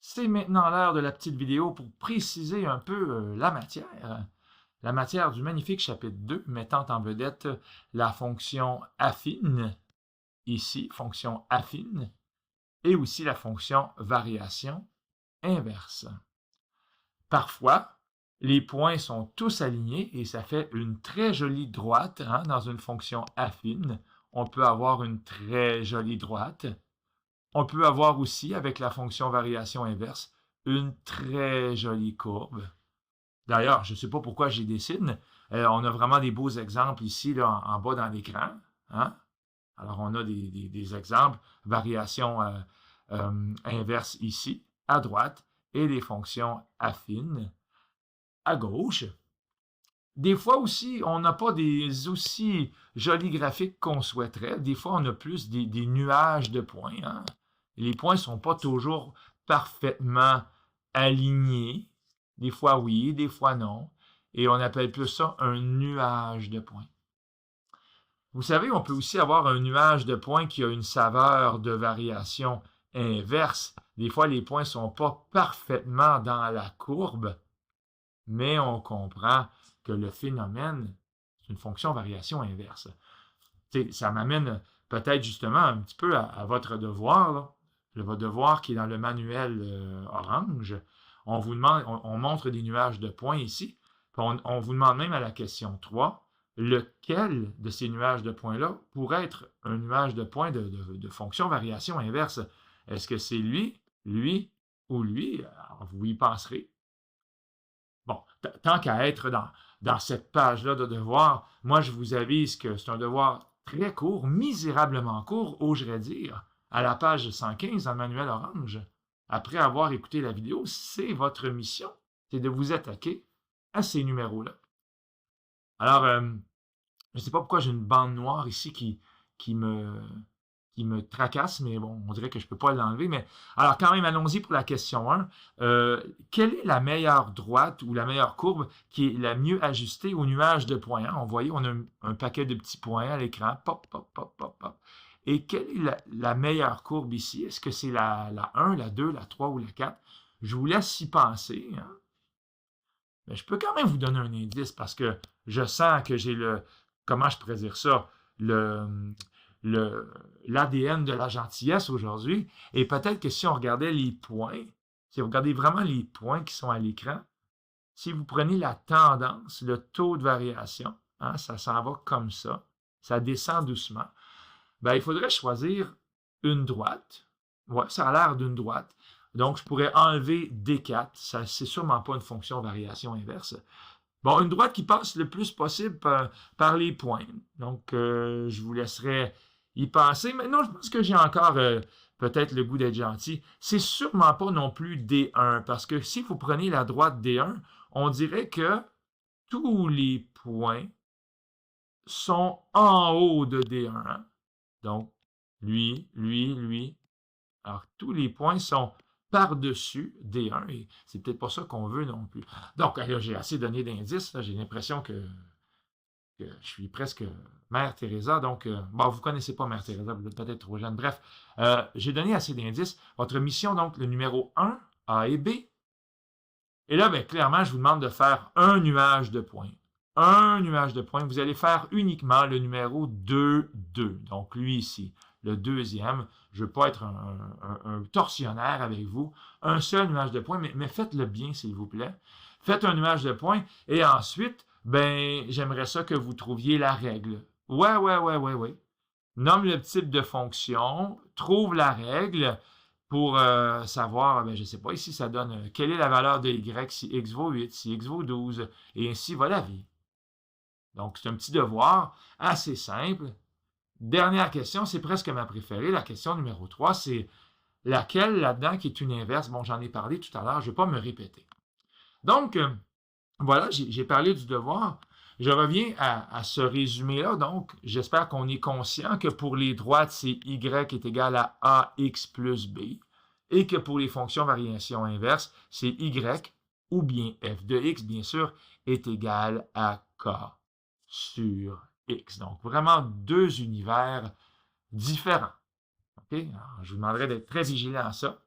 C'est maintenant l'heure de la petite vidéo pour préciser un peu la matière du magnifique chapitre 2 mettant en vedette la fonction affine, ici, fonction affine, et aussi la fonction variation inverse. Parfois, les points sont tous alignés et ça fait une très jolie droite dans une fonction affine. On peut avoir une très jolie droite. On peut avoir aussi, avec la fonction variation inverse, une très jolie courbe. D'ailleurs, je ne sais pas pourquoi j'y dessine. On a vraiment des beaux exemples ici, là, en bas dans l'écran. Hein? Alors, on a des exemples, variation inverse ici, à droite, et des fonctions affines à gauche. Des fois aussi, on n'a pas des aussi jolis graphiques qu'on souhaiterait. Des fois, on a plus des nuages de points. Hein? Les points ne sont pas toujours parfaitement alignés. Des fois oui, des fois non. Et on appelle plus ça un nuage de points. Vous savez, on peut aussi avoir un nuage de points qui a une saveur de variation inverse. Des fois, les points ne sont pas parfaitement dans la courbe, mais on comprend que le phénomène, c'est une fonction variation inverse. Ça m'amène peut-être justement un petit peu à votre devoir, là. Votre devoir qui est dans le manuel orange. On vous demande, on montre des nuages de points ici. On vous demande même à la question 3, lequel de ces nuages de points-là pourrait être un nuage de points de fonction variation inverse? Est-ce que c'est lui ou lui? Alors, vous y penserez. Bon, tant qu'à être dans cette page-là de devoir, moi, je vous avise que c'est un devoir très court, misérablement court, oserais dire, à la page 115 dans le manuel orange. Après avoir écouté la vidéo, c'est votre mission, c'est de vous attaquer à ces numéros-là. Alors, je ne sais pas pourquoi j'ai une bande noire ici qui me tracasse, mais bon, on dirait que je ne peux pas l'enlever. Mais alors, quand même, allons-y pour la question 1. Quelle est la meilleure droite ou la meilleure courbe qui est la mieux ajustée au nuage de points? Hein? On voit, on a un paquet de petits points à l'écran. Pop, pop, pop, pop, pop. Et quelle est la meilleure courbe ici? Est-ce que c'est la 1, la 2, la 3 ou la 4? Je vous laisse y penser. Hein? Mais je peux quand même vous donner un indice parce que je sens que j'ai comment je pourrais dire ça, l'ADN de la gentillesse aujourd'hui. Et peut-être que si on regardait les points, si vous regardez vraiment les points qui sont à l'écran, si vous prenez la tendance, le taux de variation, hein, ça s'en va comme ça descend doucement, ben, il faudrait choisir une droite. Ouais, ça a l'air d'une droite. Donc, je pourrais enlever D4. Ça, c'est sûrement pas une fonction variation inverse. Bon, une droite qui passe le plus possible par les points. Donc, je vous laisserai y penser. Mais non, je pense que j'ai encore peut-être le goût d'être gentil. C'est sûrement pas non plus D1, parce que si vous prenez la droite D1, on dirait que tous les points sont en haut de D1. Hein? Donc, lui. Alors, tous les points sont par-dessus D1, et c'est peut-être pas ça qu'on veut non plus. Donc, là, j'ai assez donné d'indices, j'ai l'impression que je suis presque Mère Teresa, donc, bon, vous connaissez pas Mère Teresa, vous êtes peut-être trop jeune. Bref, j'ai donné assez d'indices. Votre mission, donc, le numéro 1, A et B. Et là, ben, clairement, je vous demande de faire un nuage de points. Un nuage de points. Vous allez faire uniquement le numéro 2, 2. Donc, lui ici, le deuxième. Je ne veux pas être un tortionnaire avec vous. Un seul nuage de points, mais faites-le bien, s'il vous plaît. Faites un nuage de points et ensuite, ben, j'aimerais ça que vous trouviez la règle. Ouais. Nomme le type de fonction, trouve la règle pour savoir, ben, je ne sais pas, ici ça donne quelle est la valeur de y si x vaut 8, si x vaut 12, et ainsi va la vie. Donc, c'est un petit devoir assez simple. Dernière question, c'est presque ma préférée. La question numéro 3, c'est laquelle là-dedans qui est une inverse? Bon, j'en ai parlé tout à l'heure, je ne vais pas me répéter. Donc, voilà, j'ai parlé du devoir. Je reviens à ce résumé-là. Donc, j'espère qu'on est conscient que pour les droites, c'est y est égal à ax plus b et que pour les fonctions variation inverse, c'est y ou bien f de x, bien sûr, est égal à k sur x. Donc, vraiment deux univers différents. Okay? Alors, je vous demanderai d'être très vigilant à ça.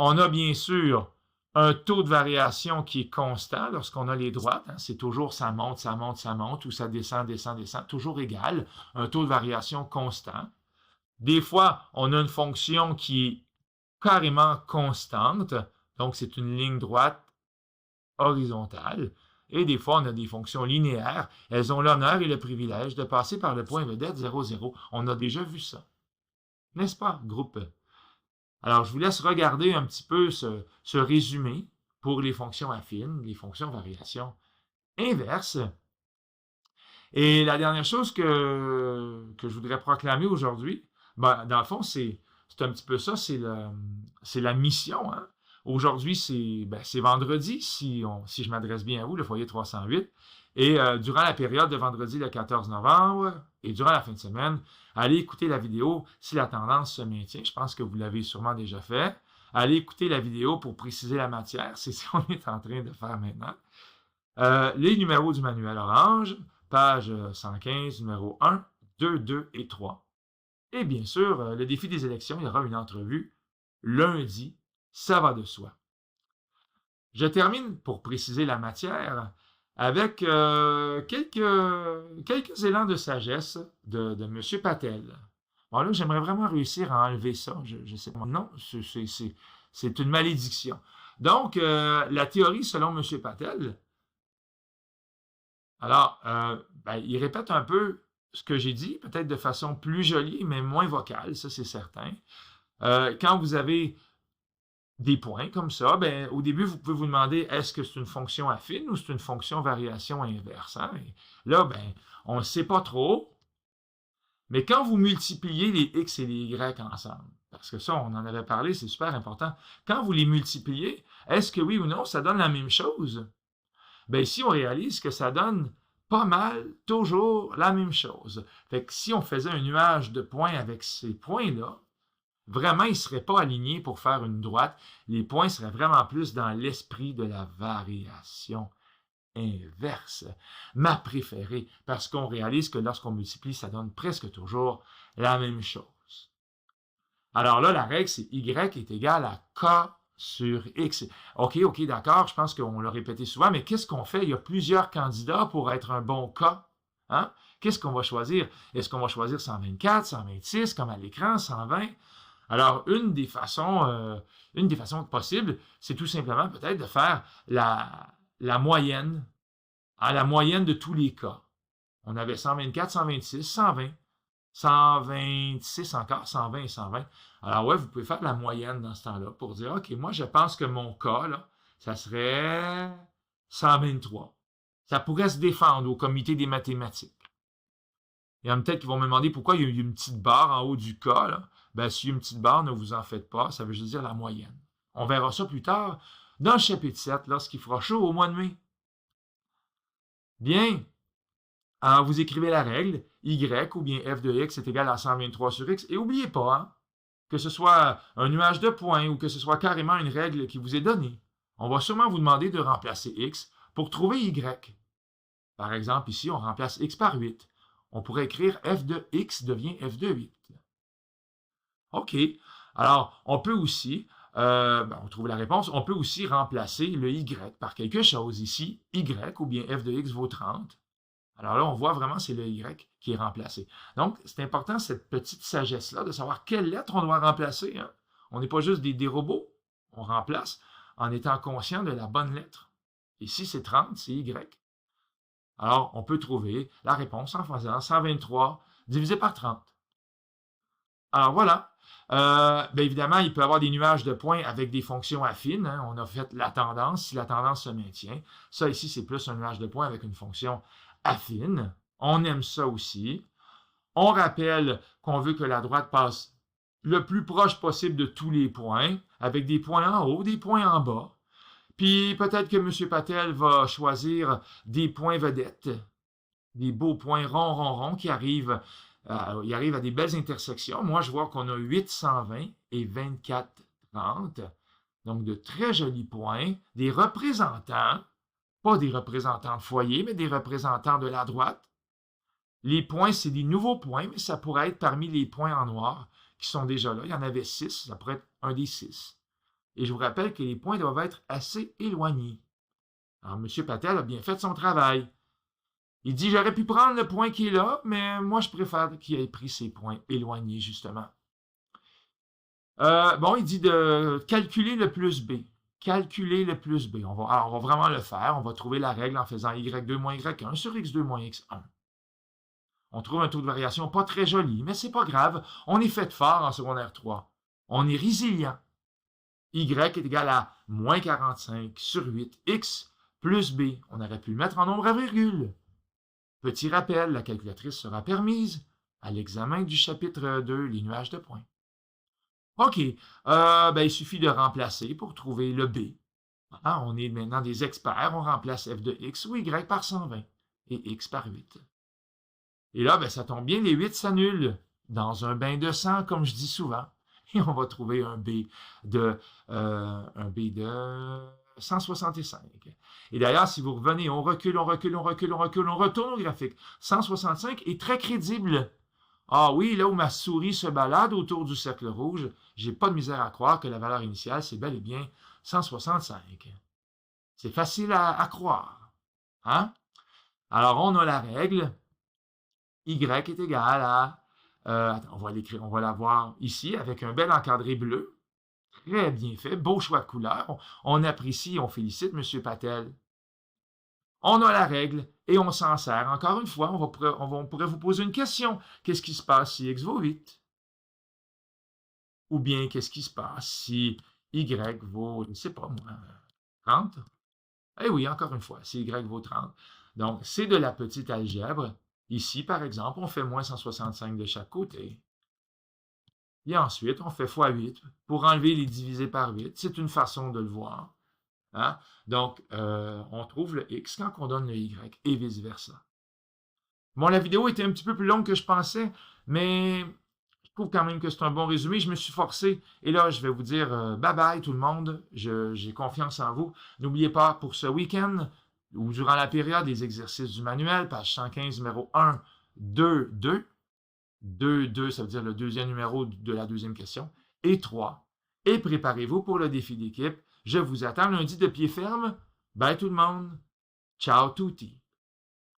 On a bien sûr un taux de variation qui est constant lorsqu'on a les droites. Hein, c'est toujours ça monte, ça monte, ça monte, ou ça descend, descend, descend, toujours égal. Un taux de variation constant. Des fois, on a une fonction qui est carrément constante. Donc, c'est une ligne droite horizontale. Et des fois, on a des fonctions linéaires. Elles ont l'honneur et le privilège de passer par le point vedette 0, 0. On a déjà vu ça. N'est-ce pas, groupe? Alors, je vous laisse regarder un petit peu ce résumé pour les fonctions affines, les fonctions variation inverse. Et la dernière chose que je voudrais proclamer aujourd'hui, ben, dans le fond, c'est un petit peu ça, c'est la mission. Hein? Aujourd'hui, c'est vendredi, si je m'adresse bien à vous, le foyer 308. Et durant la période de vendredi le 14 novembre et durant la fin de semaine, allez écouter la vidéo si la tendance se maintient. Je pense que vous l'avez sûrement déjà fait. Allez écouter la vidéo pour préciser la matière. C'est ce qu'on est en train de faire maintenant. Les numéros du manuel orange, page 115, numéro 1, 2, 2 et 3. Et bien sûr, le défi des élections, il y aura une entrevue lundi, ça va de soi. Je termine pour préciser la matière avec quelques élans de sagesse de M. Patel. Bon là, j'aimerais vraiment réussir à enlever ça. Je sais pas. Non, c'est une malédiction. Donc, la théorie selon M. Patel, alors, il répète un peu ce que j'ai dit, peut-être de façon plus jolie, mais moins vocale, ça c'est certain. Quand vous avez des points comme ça, au début, vous pouvez vous demander, est-ce que c'est une fonction affine ou c'est une fonction variation inverse? Hein? Et là, on ne sait pas trop, mais quand vous multipliez les x et les y ensemble, parce que ça, on en avait parlé, c'est super important, quand vous les multipliez, est-ce que oui ou non, ça donne la même chose? Ici, on réalise que ça donne pas mal, toujours la même chose. Fait que si on faisait un nuage de points avec ces points-là, vraiment, ils ne seraient pas alignés pour faire une droite. Les points seraient vraiment plus dans l'esprit de la variation inverse. Ma préférée, parce qu'on réalise que lorsqu'on multiplie, ça donne presque toujours la même chose. Alors là, la règle, c'est y est égal à k sur x. OK, d'accord, je pense qu'on l'a répété souvent, mais qu'est-ce qu'on fait? Il y a plusieurs candidats pour être un bon k. Hein? Qu'est-ce qu'on va choisir? Est-ce qu'on va choisir 124, 126, comme à l'écran, 120? Alors, une des façons possibles, c'est tout simplement peut-être de faire la moyenne, la moyenne de tous les cas. On avait 124, 126, 120, 126 encore, 120 et 120. Alors ouais, vous pouvez faire la moyenne dans ce temps-là pour dire, OK, moi je pense que mon cas, là, ça serait 123. Ça pourrait se défendre au comité des mathématiques. Il y en a peut-être qui vont me demander pourquoi il y a une petite barre en haut du cas. Là. S'il y a une petite barre, ne vous en faites pas, ça veut juste dire la moyenne. On verra ça plus tard dans le chapitre 7, lorsqu'il fera chaud au mois de mai. Bien, alors vous écrivez la règle, y ou bien f de x est égal à 123 sur x, et n'oubliez pas, hein, que ce soit un nuage de points ou que ce soit carrément une règle qui vous est donnée. On va sûrement vous demander de remplacer x pour trouver y. Par exemple, ici, on remplace x par 8. On pourrait écrire f de x devient f de 8. OK. Alors, on peut aussi, on trouve la réponse, on peut aussi remplacer le y par quelque chose. Ici, y ou bien f de x vaut 30. Alors là, on voit vraiment c'est le y qui est remplacé. Donc, c'est important, cette petite sagesse-là, de savoir quelle lettre on doit remplacer. Hein. On n'est pas juste des robots. On remplace en étant conscient de la bonne lettre. Ici, c'est 30, c'est y. Alors, on peut trouver la réponse en faisant 123 divisé par 30. Alors, voilà. Évidemment, il peut y avoir des nuages de points avec des fonctions affines. Hein. On a fait la tendance, si la tendance se maintient. Ça, ici, c'est plus un nuage de points avec une fonction affine. On aime ça aussi. On rappelle qu'on veut que la droite passe le plus proche possible de tous les points, avec des points en haut, des points en bas. Puis peut-être que M. Patel va choisir des points vedettes, des beaux points ronds, ronds, ronds qui arrivent, à des belles intersections. Moi, je vois qu'on a 820 et 2430. Donc, de très jolis points, des représentants, pas des représentants de foyer, mais des représentants de la droite. Les points, c'est des nouveaux points, mais ça pourrait être parmi les points en noir qui sont déjà là. Il y en avait 6, ça pourrait être un des 6. Et je vous rappelle que les points doivent être assez éloignés. Alors, M. Patel a bien fait son travail. Il dit, j'aurais pu prendre le point qui est là, mais moi, je préfère qu'il ait pris ces points éloignés, justement. Bon, il dit de calculer le plus B. Calculer le plus B. On va vraiment le faire. On va trouver la règle en faisant y2 moins y1 sur x2 moins x1. On trouve un taux de variation pas très joli, mais c'est pas grave. On est fait fort en secondaire 3. On est résilient. Y est égal à moins 45 sur 8, x plus b. On aurait pu le mettre en nombre à virgule. Petit rappel, la calculatrice sera permise à l'examen du chapitre 2, les nuages de points. OK, il suffit de remplacer pour trouver le b. Hein, on est maintenant des experts, on remplace f de x ou y par 120 et x par 8. Et là, ça tombe bien, les 8 s'annulent dans un bain de sang, comme je dis souvent. Et on va trouver un B de 165. Et d'ailleurs, si vous revenez, on recule, on retourne au graphique. 165 est très crédible. Ah oui, là où ma souris se balade autour du cercle rouge, j'ai pas de misère à croire que la valeur initiale, c'est bel et bien 165. C'est facile à croire. Hein? Alors, on a la règle. Y est égal à... on va l'écrire, on va la voir ici avec un bel encadré bleu. Très bien fait, beau choix de couleur. On apprécie, on félicite M. Patel. On a la règle et on s'en sert. Encore une fois, on pourrait vous poser une question. Qu'est-ce qui se passe si x vaut 8? Ou bien, qu'est-ce qui se passe si y vaut, je ne sais pas moi, 30? Eh oui, encore une fois, si y vaut 30. Donc, c'est de la petite algèbre. Ici, par exemple, on fait moins 165 de chaque côté. Et ensuite, on fait x8 pour enlever les divisés par 8. C'est une façon de le voir. Hein? Donc, on trouve le x quand on donne le y et vice-versa. Bon, la vidéo était un petit peu plus longue que je pensais, mais je trouve quand même que c'est un bon résumé. Je me suis forcé. Et là, je vais vous dire bye-bye tout le monde. J'ai confiance en vous. N'oubliez pas, pour ce week-end, ou durant la période des exercices du manuel, page 115, numéro 1, 2, 2. 2, 2, ça veut dire le deuxième numéro de la deuxième question. Et 3. Et préparez-vous pour le défi d'équipe. Je vous attends lundi de pied ferme. Bye tout le monde. Ciao tutti.